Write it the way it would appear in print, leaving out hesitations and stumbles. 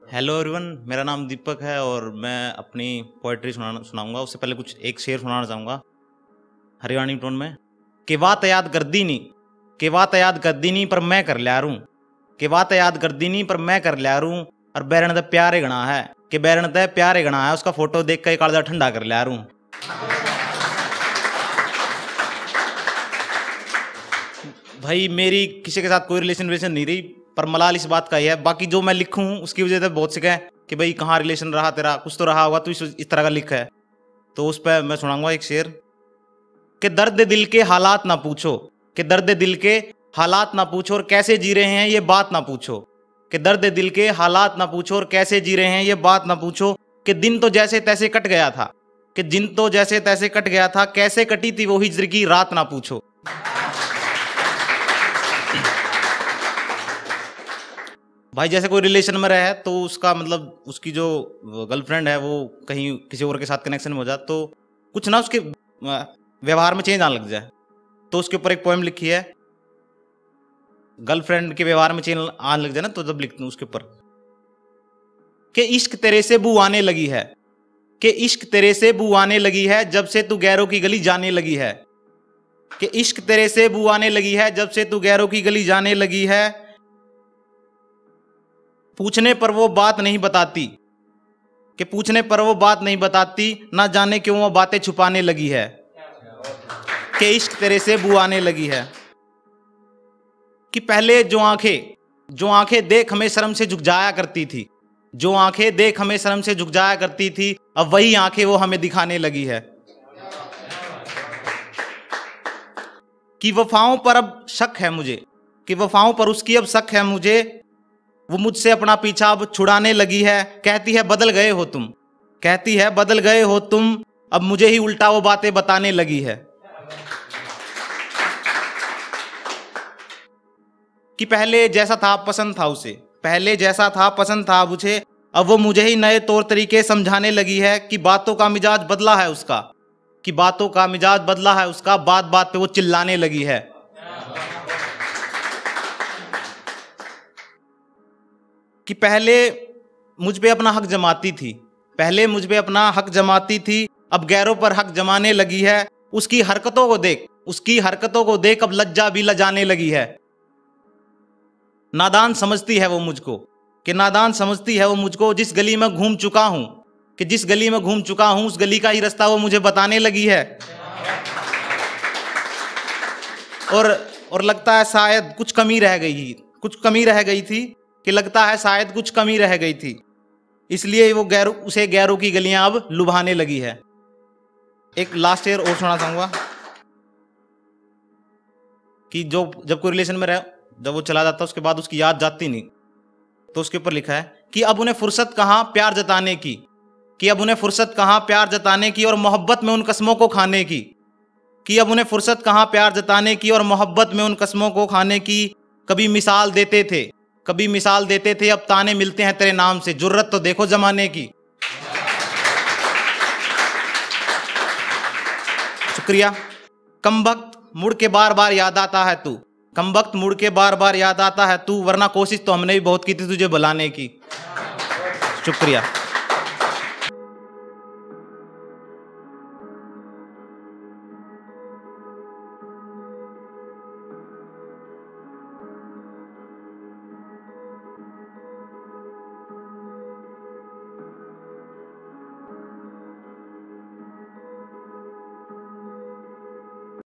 Hello everyone, मेरा नाम दीपक है और मैं अपनी पोइट्री सुनाऊंगा। उससे पहले एक शेर सुनाना चाहूँगा हरियाणी टोन में। कि बात याद करदी नहीं, कि बात याद करदी नहीं पर मैं कर लिया रू, कि बात याद करदी नहीं पर मैं कर लिया रू। और बैरण द प्यारे गणा है, कि बैरण द प्यारे गणा है, उसका फोटो देख कर कालजा ठंडा कर लिया रू। भाई मेरी किसी के साथ कोई रिलेशन नहीं रही, पर मलाल इस बात का ही है। बाकी जो मैं लिखूं उसकी वजह से बहुत से कहें कि भाई कहाँ रिलेशन रहा तेरा, कुछ तो रहा होगा, तो इस तरह का लिखा है। तो उस पर मैं सुनाऊंगा एक शेर। कि दर्द दिल के हालात ना पूछो, कि दर्द दिल के हालात ना पूछो और कैसे जी रहे हैं ये बात ना पूछो। कि दर्द दिल के हालात ना पूछो और कैसे जी रहे हैं ये बात ना पूछो। कि दिन तो जैसे तैसे कट गया था, कि दिन तो जैसे तैसे कट गया था, कैसे कटी थी वो हिज्र की रात ना पूछो। भाई जैसे कोई रिलेशन में रहे तो उसका मतलब उसकी जो गर्लफ्रेंड है वो कहीं किसी और के साथ कनेक्शन में हो जाए तो कुछ ना उसके व्यवहार में चेंज आने लग जाए। तो उसके ऊपर एक पोएम लिखी है, गर्लफ्रेंड के व्यवहार में चेंज आने लग जाए ना, तो जब लिखते हैं उसके ऊपर कि इश्क तेरे से बू आने लगी है, कि इश्क तेरे से बू आने लगी है जब से तू गैरों की गली जाने लगी है। कि इश्क तेरे से बू आने लगी है जब से तू गैरों की गली जाने लगी है। पूछने पर वो बात नहीं बताती, कि पूछने पर वो बात नहीं बताती, ना जाने क्यों वो बातें छुपाने लगी है। कि इश्क तेरे से बू आने लगी है। कि पहले जो आंखें देख हमें शर्म से झुक जाया करती थी, जो आंखें देख हमें शर्म से झुक जाया करती थी, अब वही आंखें वो हमें दिखाने लगी है। कि वफाओं पर अब शक है मुझे, कि वफाओं पर उसकी अब शक है मुझे, वो मुझसे अपना पीछा अब छुड़ाने लगी है। कहती है बदल गए हो तुम, कहती है बदल गए हो तुम, अब मुझे ही उल्टा वो बातें बताने लगी है। कि पहले जैसा था पसंद था उसे, पहले जैसा था पसंद था मुझे, अब वो मुझे ही नए तौर तरीके समझाने लगी है। कि बातों का मिजाज बदला है उसका, कि बातों का मिजाज बदला है उसका, बात बात पे वो चिल्लाने लगी है। कि पहले मुझ पे अपना हक जमाती थी, पहले मुझ पे अपना हक जमाती थी, अब गैरों पर हक जमाने लगी है। उसकी हरकतों को देख, उसकी हरकतों को देख अब लज्जा भी लजाने लगी है। नादान समझती है वो मुझको, कि नादान समझती है वो मुझको, जिस गली में घूम चुका हूं, कि जिस गली में घूम चुका हूं उस गली का ही रास्ता वो मुझे बताने लगी है। और लगता है शायद कुछ कमी रह गई, कुछ कमी रह गई थी, कि लगता है शायद कुछ कमी रह गई थी, इसलिए वो उसे गैरों की गलियां अब लुभाने लगी है। एक लास्ट ईयर और सुना चाहूंगा कि जब कोई रिलेशन में रहे, जब वो चला जाता है उसके बाद उसकी याद जाती नहीं, तो उसके ऊपर लिखा है कि अब उन्हें फुर्सत कहां प्यार जताने की, कि अब उन्हें फुर्सत कहां प्यार जताने की और मोहब्बत में उन कस्मों को खाने की। कि अब उन्हें फुर्सत कहां प्यार जताने की और मोहब्बत में उन कस्मों को खाने की। कभी मिसाल देते थे, कभी मिसाल देते थे, अब ताने मिलते हैं तेरे नाम से, जुर्रत तो देखो जमाने की। शुक्रिया। कमबख्त मुड़ के बार बार याद आता है तू, कमबख्त मुड़ के बार बार याद आता है तू, वरना कोशिश तो हमने भी बहुत की थी तुझे बुलाने की। शुक्रिया।